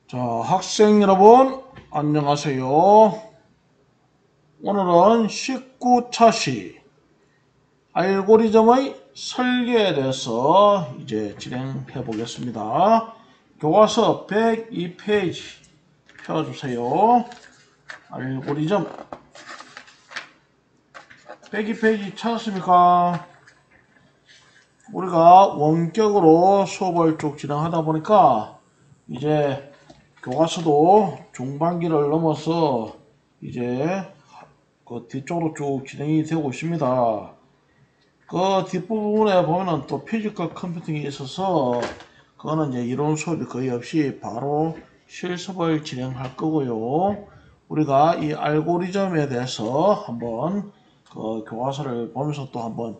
자, 학생 여러분, 안녕하세요. 오늘은 19차 시 알고리즘의 설계에 대해서 이제 진행해 보겠습니다. 교과서 102페이지 펴주세요. 알고리즘 102페이지 찾았습니까? 우리가 원격으로 수업을 쭉 진행하다 보니까 이제 교과서도 중반기를 넘어서 이제 그 뒤쪽으로 쭉 진행이 되고 있습니다. 그 뒷부분에 보면은 또 피지컬 컴퓨팅이 있어서 그거는 이제 이론 수업이 거의 없이 바로 실습을 진행할 거고요. 우리가 이 알고리즘에 대해서 한번 그 교과서를 보면서 또 한번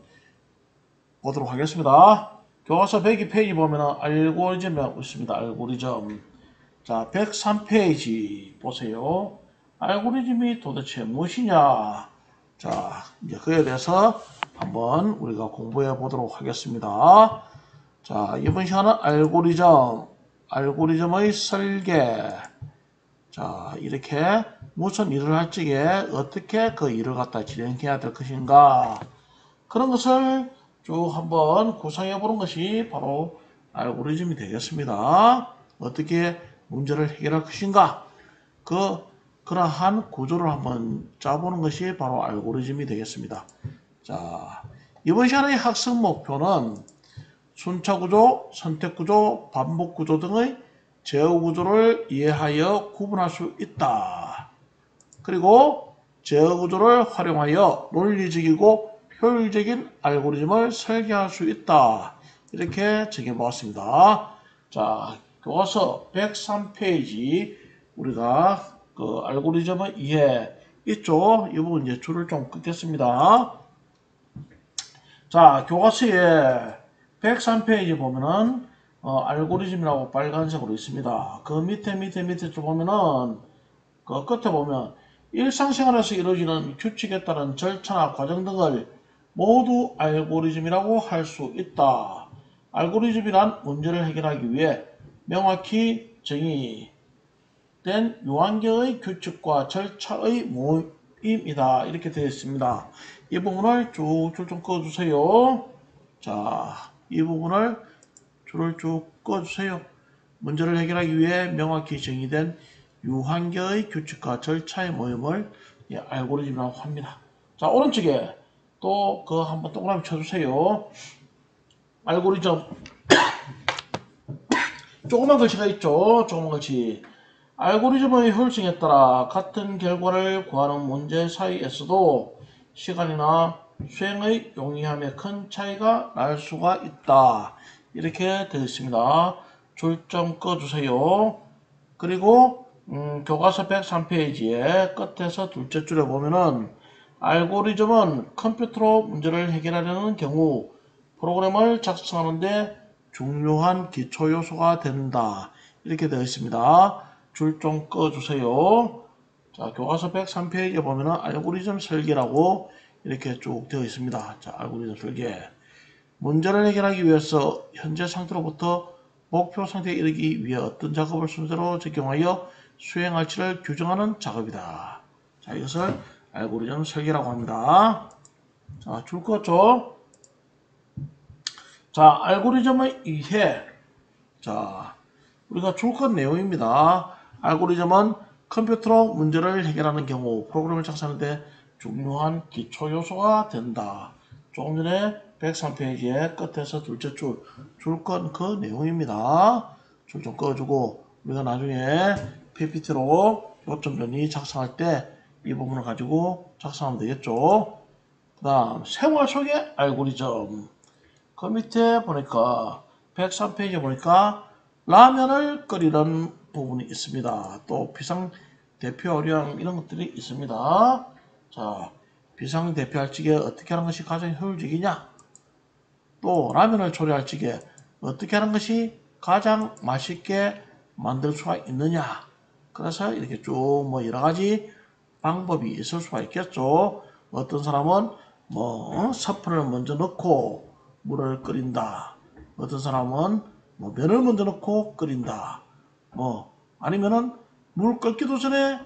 보도록 하겠습니다. 교과서 102페이지 보면은 알고리즘이라고 있습니다. 알고리즘. 자, 103페이지 보세요. 알고리즘이 도대체 무엇이냐? 자, 이제 그에 대해서 한번 우리가 공부해 보도록 하겠습니다. 자, 이번 시간은 알고리즘의 설계. 자, 이렇게 무슨 일을 할 적에 어떻게 그 일을 갖다 진행해야 될 것인가? 그런 것을 쭉 한번 구상해 보는 것이 바로 알고리즘이 되겠습니다. 어떻게 문제를 해결할 것인가? 그러한 구조를 한번 짜보는 것이 바로 알고리즘이 되겠습니다. 자, 이번 시간의 학습 목표는 순차구조, 선택구조, 반복구조 등의 제어구조를 이해하여 구분할 수 있다. 그리고 제어구조를 활용하여 논리적이고 효율적인 알고리즘을 설계할 수 있다. 이렇게 정해보았습니다. 자, 교과서 103페이지 우리가 그 알고리즘의 이해 있죠? 이 부분 이제 줄을 좀 긋겠습니다. 자, 교과서에 103페이지 보면은 알고리즘이라고 빨간색으로 있습니다. 그 밑에 좀 보면은 그 끝에 보면 일상생활에서 이루어지는 규칙에 따른 절차나 과정 등을 모두 알고리즘이라고 할 수 있다. 알고리즘이란 문제를 해결하기 위해 명확히 정의된 유한계의 규칙과 절차의 모임이다. 이렇게 되어 있습니다. 이 부분을 쭉 좀 꺼주세요. 자, 이 부분을 줄을 쭉 꺼주세요. 문제를 해결하기 위해 명확히 정의된 유한계의 규칙과 절차의 모임을 알고리즘이라고 합니다. 자, 오른쪽에 또 그 한번 동그라미 쳐주세요. 알고리즘 조그만 글씨가 있죠. 조그만 글씨. 알고리즘의 효율성에 따라 같은 결과를 구하는 문제 사이에서도 시간이나 수행의 용이함에 큰 차이가 날 수가 있다. 이렇게 되어 있습니다. 줄 좀 꺼주세요. 그리고 교과서 103페이지에 끝에서 둘째 줄에 보면은 알고리즘은 컴퓨터로 문제를 해결하려는 경우 프로그램을 작성하는데 중요한 기초 요소가 된다. 이렇게 되어 있습니다. 줄 좀 꺼주세요. 자, 교과서 103페이지에 보면은 알고리즘 설계라고 이렇게 쭉 되어 있습니다. 자, 알고리즘 설계. 문제를 해결하기 위해서 현재 상태로부터 목표 상태에 이르기 위해 어떤 작업을 순서로 적용하여 수행할지를 규정하는 작업이다. 자, 이것을 알고리즘 설계라고 합니다. 자, 줄 껐죠? 자, 알고리즘의 이해. 자, 우리가 줄 것 내용입니다. 알고리즘은 컴퓨터로 문제를 해결하는 경우 프로그램을 작성하는데 중요한 기초 요소가 된다. 조금 전에 103페이지의 끝에서 둘째 줄 건 그 내용입니다. 줄 좀 꺼주고 우리가 나중에 PPT로 요점 정리 작성할 때 이 부분을 가지고 작성하면 되겠죠. 그 다음 생활 속의 알고리즘. 그 밑에 보니까 103페이지 보니까 라면을 끓이는 부분이 있습니다. 또 비상대표요령 이런 것들이 있습니다. 자, 비상대표할 적에 어떻게 하는 것이 가장 효율적이냐? 또 라면을 조리할 적에 어떻게 하는 것이 가장 맛있게 만들 수가 있느냐? 그래서 이렇게 쭉 뭐 여러 가지 방법이 있을 수가 있겠죠. 어떤 사람은 뭐 스푼을 먼저 넣고 물을 끓인다. 어떤 사람은 뭐 면을 먼저 넣고 끓인다. 뭐 아니면은 물 끓기도 전에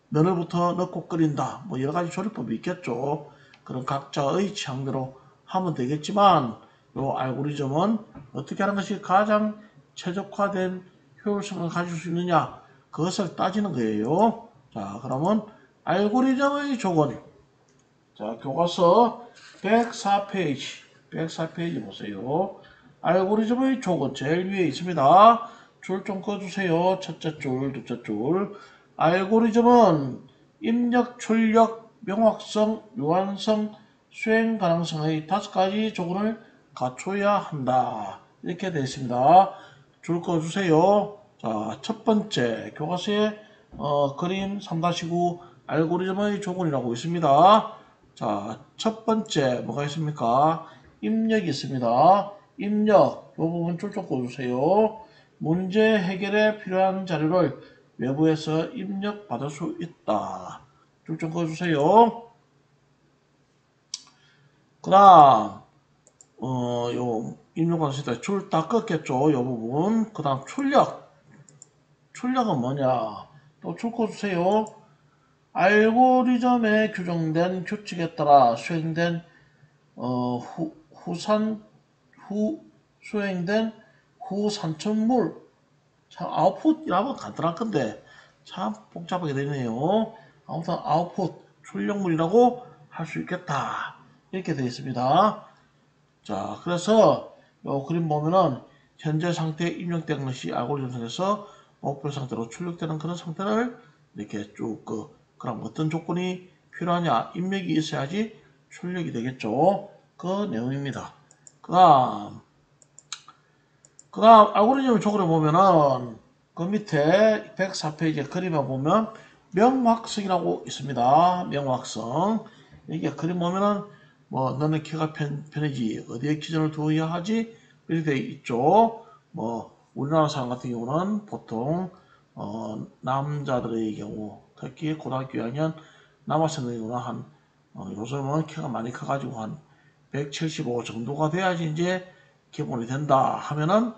면을부터 넣고 끓인다. 뭐 여러 가지 조리법이 있겠죠. 그런 각자의 취향대로 하면 되겠지만 요 알고리즘은 어떻게 하는 것이 가장 최적화된 효율성을 가질 수 있느냐 그것을 따지는 거예요. 자, 그러면 알고리즘의 조건. 자, 교과서 104페이지 보세요. 알고리즘의 조건 제일 위에 있습니다. 줄 좀 꺼주세요. 첫째 줄, 둘째 줄. 알고리즘은 입력, 출력, 명확성, 유한성, 수행 가능성의 5가지 조건을 갖춰야 한다. 이렇게 되어 있습니다. 줄 꺼주세요. 자, 첫 번째 교과서에 그림 3-9 알고리즘의 조건이라고 있습니다. 자, 첫 번째 뭐가 있습니까? 입력이 있습니다. 입력, 이 부분 쭉 꺼주세요. 문제 해결에 필요한 자료를 외부에서 입력받을 수 있다. 쭉 꺼주세요. 그 다음 요 입력받을 수 있다. 줄 다 껐겠죠. 요 부분. 그 다음 출력은 뭐냐? 또 줄 꺼주세요. 알고리즘에 규정된 규칙에 따라 수행된 수행된 후 산천물. 참 아웃풋이라면 간단할 건데 참 복잡하게 되네요. 아무튼 아웃풋 출력물이라고 할 수 있겠다. 이렇게 되어 있습니다. 자, 그래서 요 그림 보면은 현재 상태에 입력된 것이 알고리즘 상에서 목표 상태로 출력되는 그런 상태를 이렇게 쭉 그럼 어떤 조건이 필요하냐? 입력이 있어야지 출력이 되겠죠. 그 내용입니다. 그 다음 알고리즘 조건을 보면은 그 밑에 104페이지 그림에 보면 명확성이라고 있습니다. 명확성. 이게 그림 보면은 뭐 너는 키가 편이지 어디에 기준을 두어야 하지 이렇게 되어 있죠. 뭐 우리나라 사람 같은 경우는 보통 남자들의 경우 특히 고등학교 2학년 남학생의 경우는 한 요즘은 키가 많이 커가지고 한 175 정도가 돼야지 이제 기본이 된다 하면은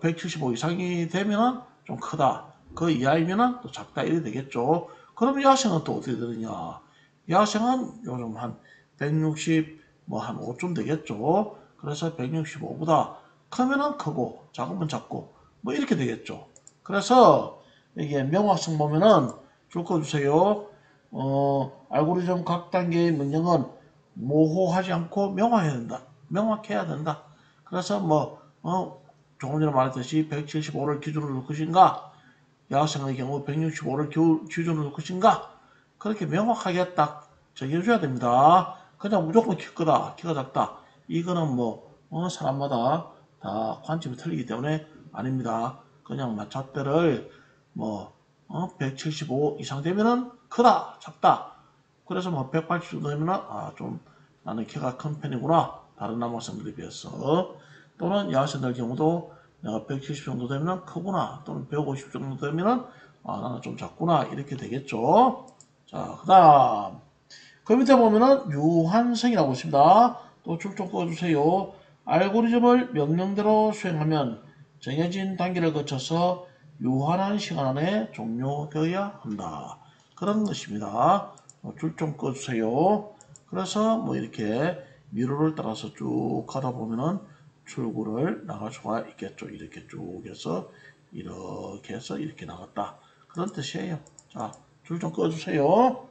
175 이상이 되면은 좀 크다. 그 이하이면은 또 작다 이래 되겠죠. 그럼 여학생은 또 어떻게 되느냐? 여학생은 요즘 한 160 뭐 한 5쯤 되겠죠. 그래서 165보다 크면은 크고 작으면 작고 뭐 이렇게 되겠죠. 그래서 이게 명확성 보면은 줄 거 주세요. 알고리즘 각 단계의 문형은 모호하지 않고 명확해야 된다. 명확해야 된다. 그래서 뭐 조금 전에 말했듯이 175를 기준으로 놓을 것인가 여학생의 경우 165를 기준으로 놓을 것인가 그렇게 명확하게 딱 정해줘야 됩니다. 그냥 무조건 키 크다 키가 작다 이거는 뭐 사람마다 다 관점이 틀리기 때문에 아닙니다. 그냥 잣대를 뭐 175 이상 되면은 크다 작다 그래서 뭐 180 정도 되면은 좀 나는 키가 큰 편이구나 다른 남학생들에 비해서 또는 여학생들 경우도 내가 170 정도 되면 크구나 또는 150 정도 되면 나는 좀 작구나 이렇게 되겠죠. 자, 그 다음 그 밑에 보면은 유한성이라고 있습니다. 또 줄 좀 꺼주세요. 알고리즘을 명령대로 수행하면 정해진 단계를 거쳐서 유한한 시간 안에 종료되어야 한다. 그런 것입니다. 줄 좀 꺼주세요. 그래서 뭐 이렇게 미로를 따라서 쭉 가다 보면은 출구를 나갈 수가 있겠죠. 이렇게 쭉 해서 이렇게 나갔다. 그런 뜻이에요. 자, 줄 좀 꺼주세요.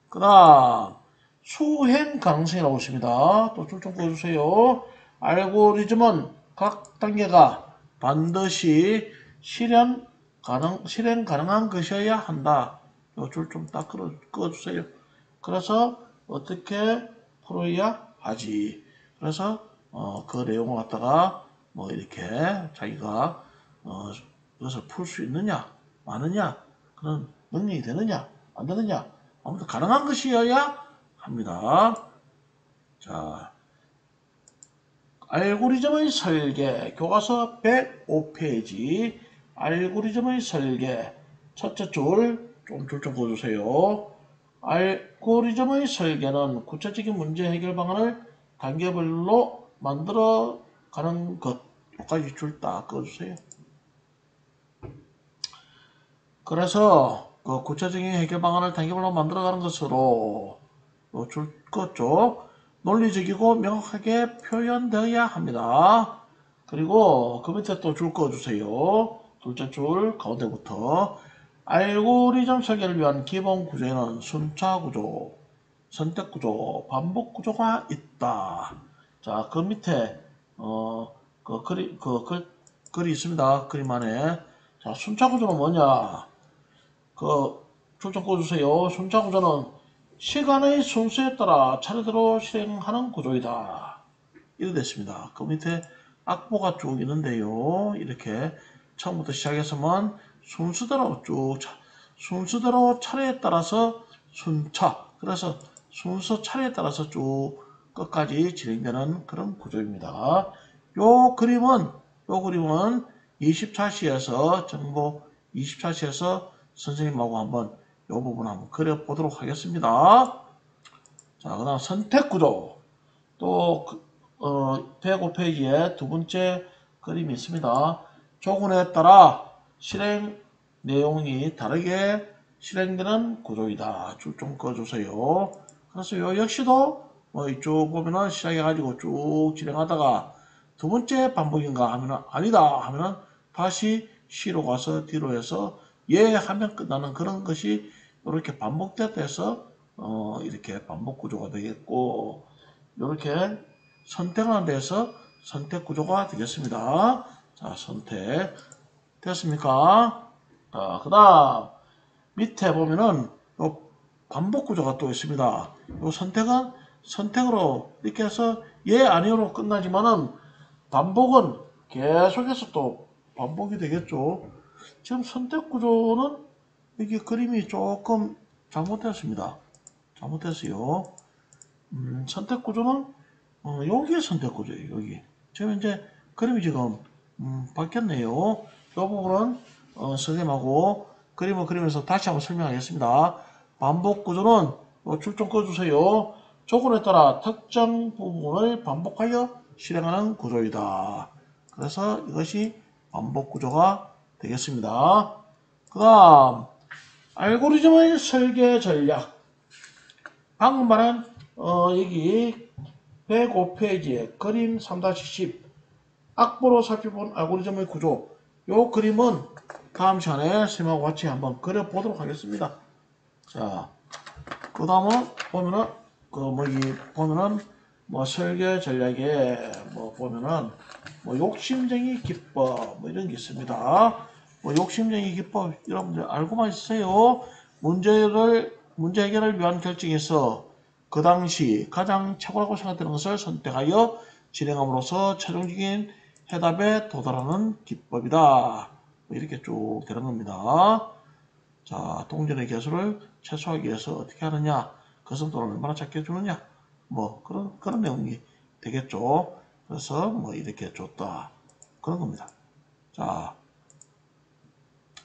그 다음 수행 가능성이라고 있습니다. 또 줄 좀 꺼주세요. 알고리즘은 각 단계가 반드시 실행 가능한 것이어야 한다. 줄 좀 딱 꺼주세요. 그래서 어떻게 풀어야 하지. 그래서 그 내용을 갖다가 뭐 이렇게 자기가 그것을 풀 수 있느냐 마느냐 그런 능력이 되느냐 안 되느냐 아무튼 가능한 것이어야 합니다. 자, 알고리즘의 설계 교과서 105페이지 알고리즘의 설계 첫째 줄 좀 보여주세요. 알고리즘의 설계는 구체적인 문제 해결 방안을 단계별로 만들어 가는 것 여기까지 줄 딱 꺼주세요. 그래서 그 구체적인 해결 방안을 단계별로 만들어가는 것으로 줄 것 쪽 논리적이고 명확하게 표현되어야 합니다. 그리고 그 밑에 또 줄 거 주세요. 둘째 줄 가운데부터 알고리즘 설계를 위한 기본 구조에는 순차 구조, 선택 구조, 반복 구조가 있다. 자, 그 밑에 글이 있습니다. 그림 안에. 자, 순차 구조는 뭐냐? 출처 꽂으세요. 순차 구조는 시간의 순서에 따라 차례대로 실행하는 구조이다. 이렇게 됐습니다. 그 밑에 악보가 쭉 있는데요. 이렇게 처음부터 시작해서만 순서대로 차례에 따라서 순차. 그래서 순서 차례에 따라서 쭉 끝까지 진행되는 그런 구조입니다. 요 그림은 24시에서 정보 24시에서 선생님하고 한번 이 부분 한번 그려보도록 하겠습니다. 자, 그 다음 선택구조. 또 105페이지에 두 번째 그림이 있습니다. 조건에 따라 실행 내용이 다르게 실행되는 구조이다. 줄 좀 꺼주세요. 그래서 요 역시도 이쪽 보면은 시작해가지고 쭉 진행하다가 두 번째 반복인가 하면은 아니다 하면은 다시 C로 가서 D로 해서 예 하면 끝나는 그런 것이 이렇게 반복돼서 이렇게 반복 구조가 되겠고 이렇게 선택하는 데서 선택 구조가 되겠습니다. 자, 선택 됐습니까? 자, 그 다음 밑에 보면은 요 반복 구조가 또 있습니다. 요 선택은 선택으로 이렇게 해서 예 아니요로 끝나지만은 반복은 계속해서 또 반복이 되겠죠. 지금 선택 구조는 여기 그림이 조금 잘못됐습니다. 잘못됐어요. 선택 구조는 여기에 선택 구조예요. 여기 지금 이제 그림이 지금 바뀌었네요. 이 부분은 선생님하고 그림을 그리면서 다시 한번 설명하겠습니다. 반복 구조는 줄 좀 꺼주세요. 조건에 따라 특정 부분을 반복하여 실행하는 구조이다. 그래서 이것이 반복 구조가 되겠습니다. 그 다음 알고리즘의 설계 전략. 방금 말한 여기 105페이지에 그림 3-10 악보로 살펴본 알고리즘의 구조. 요 그림은 다음 시간에 선생님하고 같이 한번 그려보도록 하겠습니다. 자, 그 다음은 보면은 설계 전략에 보면은 욕심쟁이 기법 이런 게 있습니다. 욕심쟁이 기법 여러분들 알고만 있으세요. 문제 해결을 위한 결정에서 그 당시 가장 최고라고 생각되는 것을 선택하여 진행함으로써 최종적인 해답에 도달하는 기법이다. 이렇게 쭉 되는 겁니다. 자, 동전의 개수를 최소화하기 위해서 어떻게 하느냐, 그 속도를 얼마나 작게 주느냐, 그런 내용이 되겠죠. 그래서 이렇게 줬다. 그런 겁니다. 자,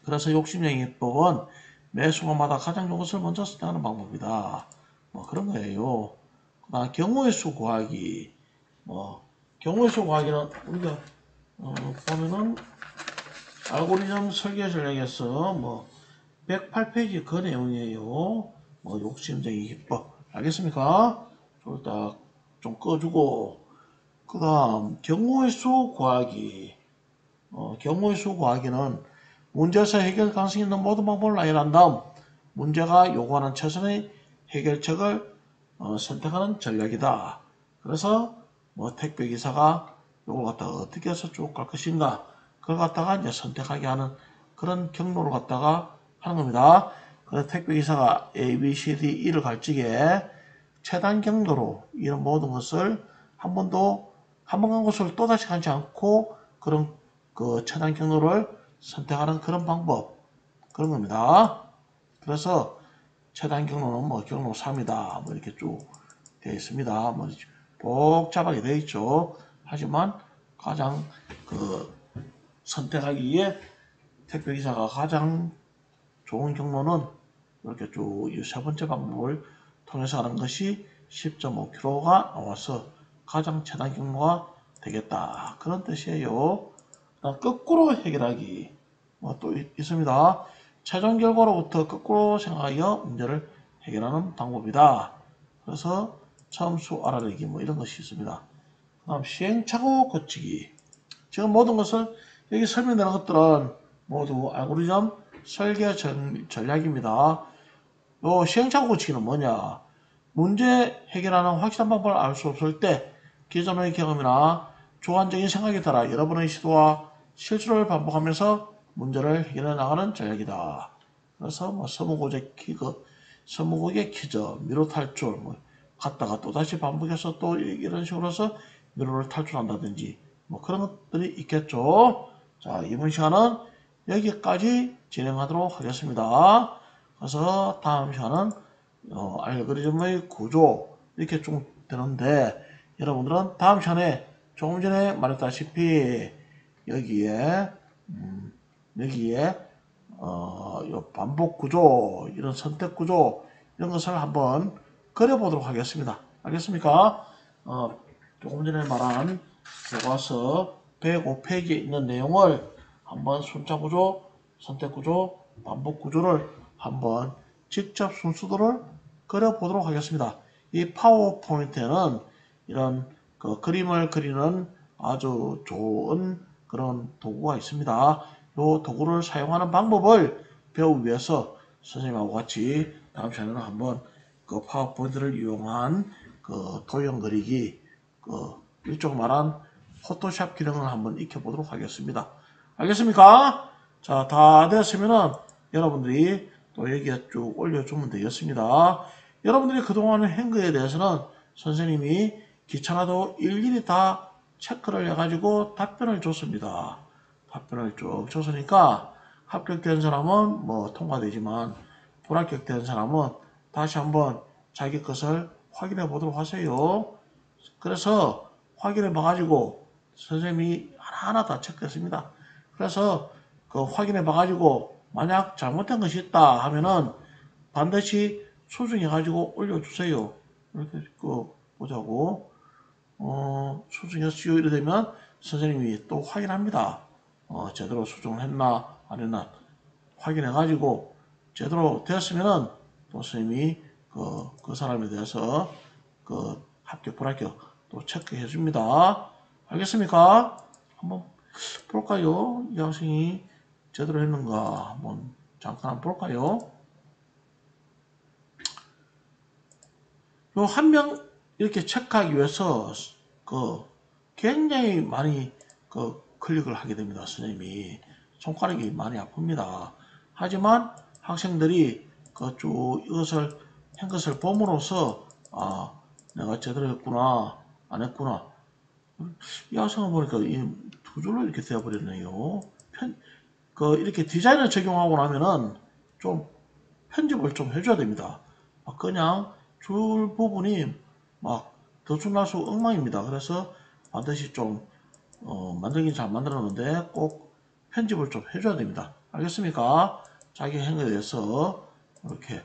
그래서 욕심쟁이법은 매 순간마다 가장 좋은 것을 먼저 선택하는 방법이다. 그런 거예요. 그다음 경우의 수 구하기. 경우의 수 구하기는 우리가 보면은 알고리즘 설계 전략에서 108페이지 그 내용이에요. 욕심쟁이 기법. 알겠습니까? 저를 딱 좀 꺼주고, 그 다음, 경우의 수 구하기. 경우의 수 구하기는 문제에서 해결 가능성이 있는 모든 방법을 나열한 다음, 문제가 요구하는 최선의 해결책을 선택하는 전략이다. 그래서 택배기사가 요걸 갖다가 어떻게 해서 쭉 갈 것인가, 그걸 갖다가 이제 선택하게 하는 그런 경로를 갖다가 하는 겁니다. 그래서 택배기사가 A, B, C, D, E를 갈 적에 최단 경로로 이런 모든 것을 한 번 간 곳을 또다시 가지 않고 그런 그 최단 경로를 선택하는 그런 방법, 그런 겁니다. 그래서 최단 경로는 경로 3이다. 이렇게 쭉 되어 있습니다. 복잡하게 되어 있죠. 하지만 가장 선택하기에 택배기사가 가장 좋은 경로는 이렇게 쭉 이 세 번째 방법을 통해서 하는 것이 10.5km가 나와서 가장 최단 경로가 되겠다. 그런 뜻이에요. 거꾸로 해결하기 또 있습니다. 최종 결과로부터 거꾸로 생각하여 문제를 해결하는 방법이다. 그래서 처음 수 알아내기 뭐 이런 것이 있습니다. 그 다음 시행착오 거치기. 지금 모든 것을 여기 설명되는 것들은 모두 알고리즘 설계 전략입니다. 요 시행착오 거치기는 뭐냐? 문제 해결하는 확실한 방법을 알 수 없을 때 기존의 경험이나 주관적인 생각에 따라 여러분의 시도와 실수를 반복하면서 문제를 해결해 나가는 전략이다. 그래서 뭐 스무고개 퀴즈, 미로 탈출, 뭐 갔다가 또 다시 반복해서 또 이런 식으로 해서 미로를 탈출한다든지 뭐 그런 것들이 있겠죠. 자, 이번 시간은 여기까지 진행하도록 하겠습니다. 그래서 다음 시간은 알고리즘의 구조 이렇게 쭉 되는데 여러분들은 다음 시간에 조금 전에 말했다시피 여기에 요 반복 구조, 이런 선택 구조 이런 것을 한번 그려보도록 하겠습니다. 알겠습니까? 조금 전에 말한 교과서 105페이지에 있는 내용을 한번 순차 구조, 선택 구조, 반복 구조를 한번 직접 순수도를 그려보도록 하겠습니다. 이 파워포인트에는 이런 그림을 그리는 아주 좋은 그런 도구가 있습니다. 이 도구를 사용하는 방법을 배우기 위해서 선생님하고 같이 다음 시간에는 한번 그 파워포인트를 이용한 그 도형 그리기, 일종 말한 포토샵 기능을 한번 익혀보도록 하겠습니다. 알겠습니까? 자, 다 됐으면은 여러분들이 또 여기에 쭉 올려주면 되겠습니다. 여러분들이 그동안 한 거에 대해서는 선생님이 귀찮아도 일일이 다 체크를 해가지고 답변을 줬습니다. 답변을 쭉 줬으니까 합격된 사람은 뭐 통과되지만 불합격된 사람은 다시 한번 자기 것을 확인해 보도록 하세요. 그래서 확인해 봐가지고 선생님이 하나하나 다 체크했습니다. 그래서 그 확인해 봐가지고 만약 잘못된 것이 있다 하면은 반드시 수정해 가지고 올려주세요. 이렇게 보자고 수정했어요. 이래 되면 선생님이 또 확인합니다. 제대로 수정을 했나 안 했나 확인해 가지고 제대로 되었으면은 또 선생님이 그 사람에 대해서 합격 불합격 또 체크해 줍니다. 알겠습니까? 한번 볼까요? 이 학생이 제대로 했는가 한번 잠깐 볼까요? 요 한 명 이렇게 체크하기 위해서 굉장히 많이 클릭을 하게 됩니다. 선생님이 손가락이 많이 아픕니다. 하지만 학생들이 쭉 이것을 한 것을 봄으로써 내가 제대로 했구나 안 했구나. 이 학생을 보니까 이 두 줄로 이렇게 되어버렸네요. 이렇게 디자인을 적용하고 나면은 좀 편집을 좀 해줘야 됩니다. 그냥 줄 부분이 막 들쑥날쑥 엉망입니다. 그래서 반드시 좀 만들긴 잘 만들었는데 꼭 편집을 좀 해줘야 됩니다. 알겠습니까? 자기 행위에 대해서 이렇게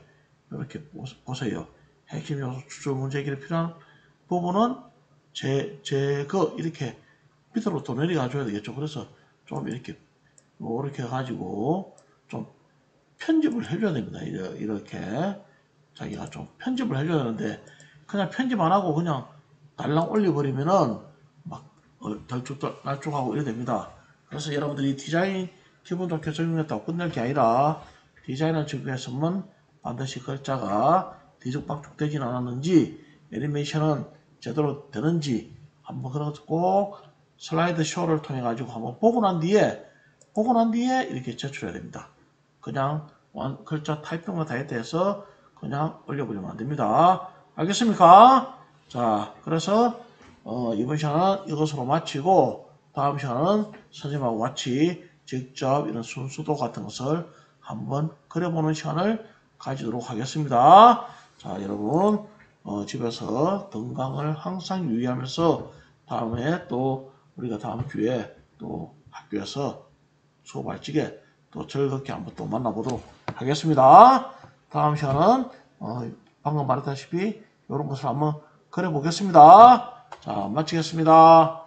보세요. 핵심 요소 추출 문제 해결에 필요한 부분은 제거 이렇게 밑으로 또 내려가 줘야 되겠죠. 그래서 좀 이렇게 해가지고 좀 편집을 해줘야 됩니다. 이렇게 자기가 좀 편집을 해줘야 되는데 그냥 편집 안 하고 그냥 달랑 올려버리면은 막 날쭉하고 이래 됩니다. 그래서 여러분들이 디자인 기분 좋게 적용했다고 끝낼 게 아니라 디자인을 적용했으면 반드시 글자가 뒤죽박죽 되진 않았는지 애니메이션은 제대로 되는지 한번 그런 것도 꼭 슬라이드 쇼를 통해 가지고 한번 보고 난 뒤에 이렇게 제출해야 됩니다. 그냥 글자 타이핑만 다 해서 그냥 올려버리면 안 됩니다. 알겠습니까? 자, 그래서 이번 시간은 이것으로 마치고 다음 시간은 선생님하고 같이 직접 이런 순수도 같은 것을 한번 그려보는 시간을 가지도록 하겠습니다. 자, 여러분 집에서 건강을 항상 유의하면서 다음에 또 우리가 다음 주에 또 학교에서 수업할지게 또 즐겁게 한번 또 만나보도록 하겠습니다. 다음 시간은 방금 말했다시피 이런 것을 한번 그려보겠습니다. 자, 마치겠습니다.